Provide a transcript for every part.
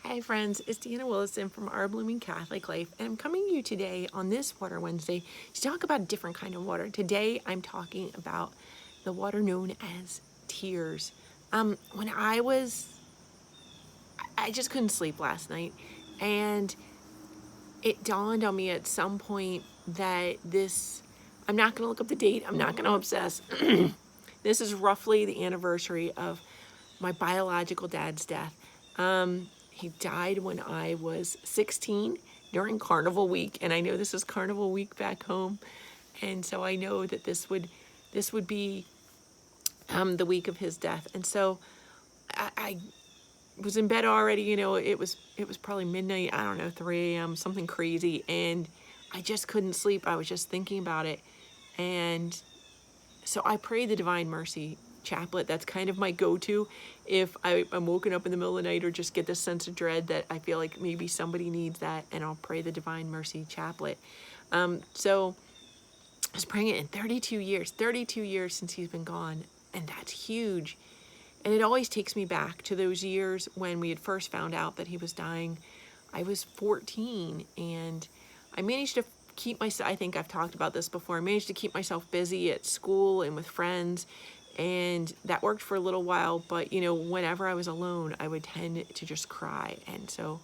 Hi friends, it's Deanna Willison from Our Blooming Catholic Life, and I'm coming to you today on this Water Wednesday to talk about a different kind of water. Today I'm talking about the water known as tears. When I just couldn't sleep last night, and it dawned on me at some point that I'm not going to look up the date, I'm not going to obsess. This is roughly the anniversary of my biological dad's death. He died when I was 16 during Carnival Week, and I know this is Carnival Week back home, and so I know that this would be the week of his death. And so I was in bed already. It was probably midnight. I don't know, 3 a.m. something crazy, and I just couldn't sleep. I was just thinking about it, and so I pray the Divine Mercy chaplet. That's kind of my go-to if I'm woken up in the middle of the night or just get this sense of dread that I feel like maybe somebody needs that, and I'll pray the Divine Mercy chaplet. So I was praying it in 32 years since he's been gone, and that's huge. And it always takes me back to those years when we had first found out that he was dying. I was 14, and I managed to keep myself, I think I've talked about this before, I managed to keep myself busy at school and with friends, and that worked for a little while. But whenever I was alone, I would tend to just cry, and so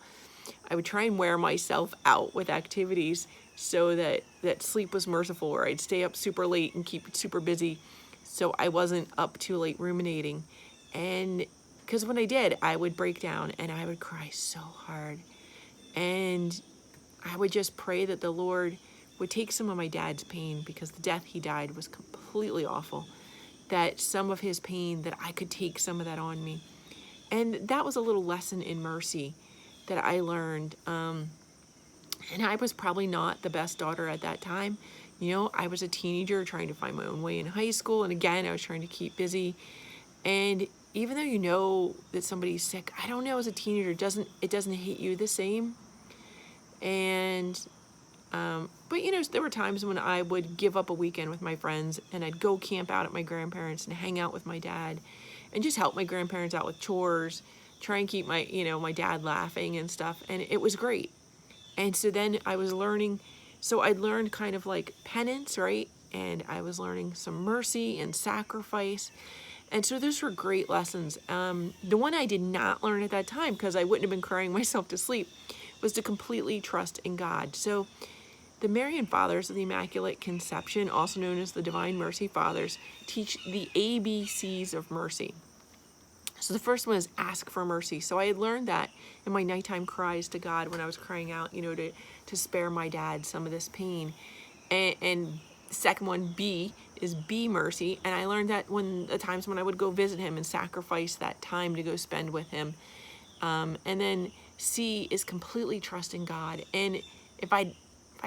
I would try and wear myself out with activities so that sleep was merciful, or I'd stay up super late and keep super busy so I wasn't up too late ruminating. And because when I did, I would break down and I would cry so hard, and I would just pray that the Lord would take some of my dad's pain, because the death he died was completely awful, that some of his pain, that I could take some of that on me. And that was a little lesson in mercy that I learned. And I was probably not the best daughter at that time. I was a teenager trying to find my own way in high school, and again, I was trying to keep busy. And even though you know that somebody's sick, I don't know, as a teenager, it doesn't hit you the same. And but there were times when I would give up a weekend with my friends, and I'd go camp out at my grandparents and hang out with my dad and just help my grandparents out with chores, try and keep my dad laughing and stuff, and it was great. And so then I was learning, so I learned kind of like penance, right? And I was learning some mercy and sacrifice. And so those were great lessons. The one I did not learn at that time, because I wouldn't have been crying myself to sleep, was to completely trust in God. So the Marian Fathers of the Immaculate Conception, also known as the Divine Mercy Fathers, teach the ABCs of mercy. So the first one is ask for mercy. So I had learned that in my nighttime cries to God when I was crying out, to spare my dad some of this pain. And the second one, B, is be mercy. And I learned that when the times when I would go visit him and sacrifice that time to go spend with him. And then C is completely trust in God. And if I'd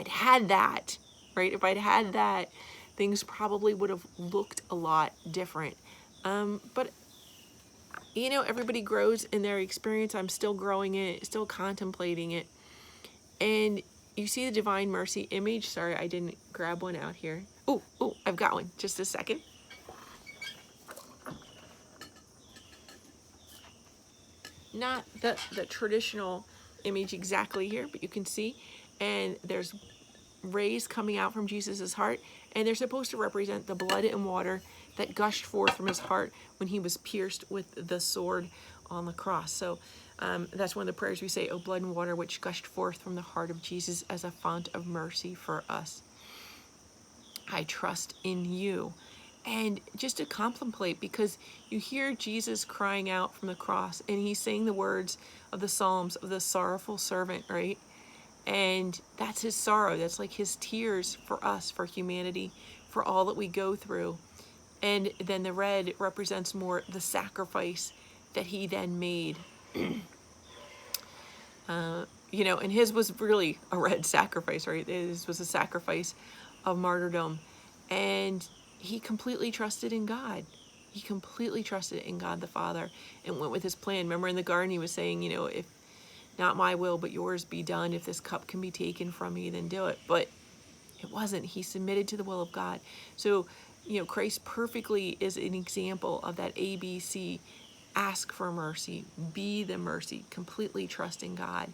had that, right? If I'd had that, things probably would have looked a lot different. But everybody grows in their experience. I'm still growing it, still contemplating it. And you see the Divine Mercy image. Sorry, I didn't grab one out here. Oh, I've got one. Just a second. Not the traditional image exactly here, but you can see. And there's rays coming out from Jesus's heart, and they're supposed to represent the blood and water that gushed forth from his heart when he was pierced with the sword on the cross. So that's one of the prayers we say, "O blood and water which gushed forth from the heart of Jesus as a fount of mercy for us. I trust in you." And just to contemplate, because you hear Jesus crying out from the cross, and he's saying the words of the Psalms of the sorrowful servant, right? And that's his sorrow. That's like his tears for us, for humanity, for all that we go through. And then the red represents more the sacrifice that he then made. And his was really a red sacrifice, right? His was a sacrifice of martyrdom. And he completely trusted in God. He completely trusted in God the Father and went with his plan. Remember in the garden he was saying, if not my will, but yours be done. If this cup can be taken from me, then do it. But it wasn't. He submitted to the will of God. So, Christ perfectly is an example of that ABC ask for mercy, be the mercy, completely trust in God.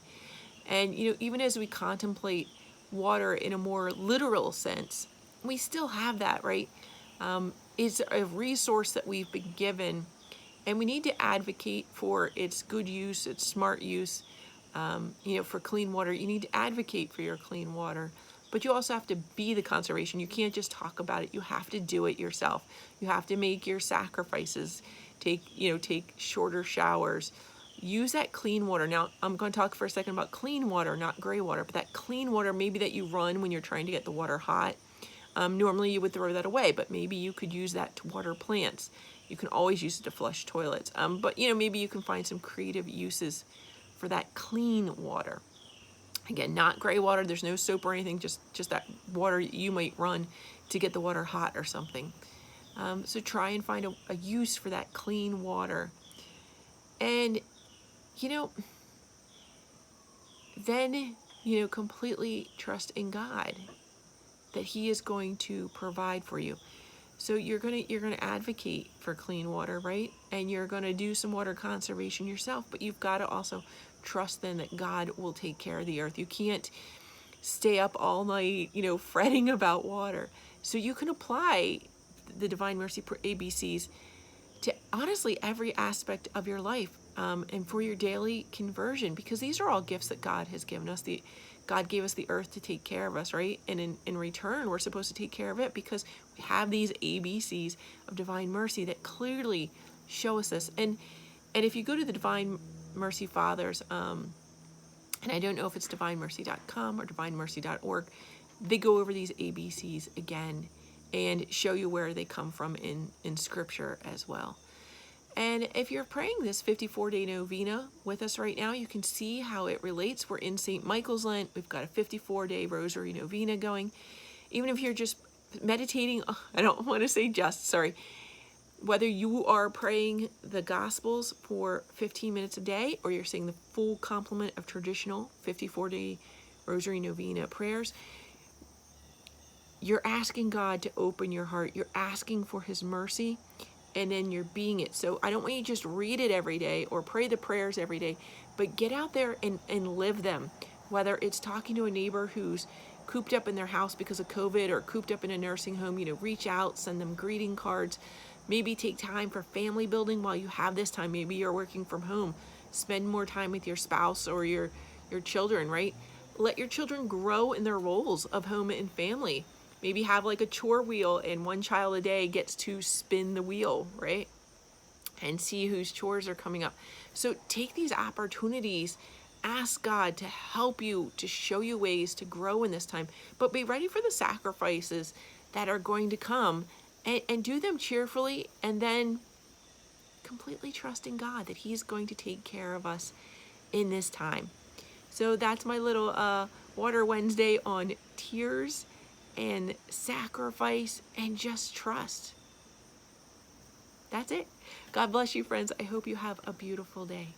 And, even as we contemplate water in a more literal sense, we still have that, right? It's a resource that we've been given, and we need to advocate for its good use, its smart use. For clean water, you need to advocate for your clean water, but you also have to be the conservation. You can't just talk about it. You have to do it yourself. You have to make your sacrifices, take shorter showers, use that clean water. Now, I'm going to talk for a second about clean water, not gray water, but that clean water maybe that you run when you're trying to get the water hot. Normally you would throw that away, but maybe you could use that to water plants. You can always use it to flush toilets. But maybe you can find some creative uses for that clean water. Again, not gray water. There's no soap or anything, just that water you might run to get the water hot or something. So try and find a use for that clean water. And, then, completely trust in God that He is going to provide for you. So you're gonna advocate for clean water, right? And you're gonna do some water conservation yourself, but you've got to also trust then that God will take care of the earth. You can't stay up all night, fretting about water. So you can apply the Divine Mercy ABCs to honestly every aspect of your life, and for your daily conversion, because these are all gifts that God has given us. God gave us the earth to take care of us, right? And in return, we're supposed to take care of it because we have these ABCs of Divine Mercy that clearly show us this. And if you go to the Divine Mercy Fathers, and I don't know if it's divinemercy.com or divinemercy.org, they go over these ABCs again and show you where they come from in Scripture as well. And if you're praying this 54-day novena with us right now, you can see how it relates. We're in St. Michael's Lent. We've got a 54-day rosary novena going. Even if you're just meditating, I don't want to say just, sorry. Whether you are praying the Gospels for 15 minutes a day or you're saying the full complement of traditional 54-day rosary novena prayers, you're asking God to open your heart. You're asking for His mercy, and then you're being it. So I don't want you to just read it every day or pray the prayers every day, but get out there and live them. Whether it's talking to a neighbor who's cooped up in their house because of COVID or cooped up in a nursing home, reach out, send them greeting cards. Maybe take time for family building while you have this time. Maybe you're working from home. Spend more time with your spouse or your children, right? Let your children grow in their roles of home and family. Maybe have like a chore wheel and one child a day gets to spin the wheel, right? And see whose chores are coming up. So take these opportunities, ask God to help you, to show you ways to grow in this time, but be ready for the sacrifices that are going to come, and do them cheerfully, and then completely trust in God that He's going to take care of us in this time. So that's my little Water Wednesday on tears and sacrifice and just trust. That's it. God bless you, friends. I hope you have a beautiful day.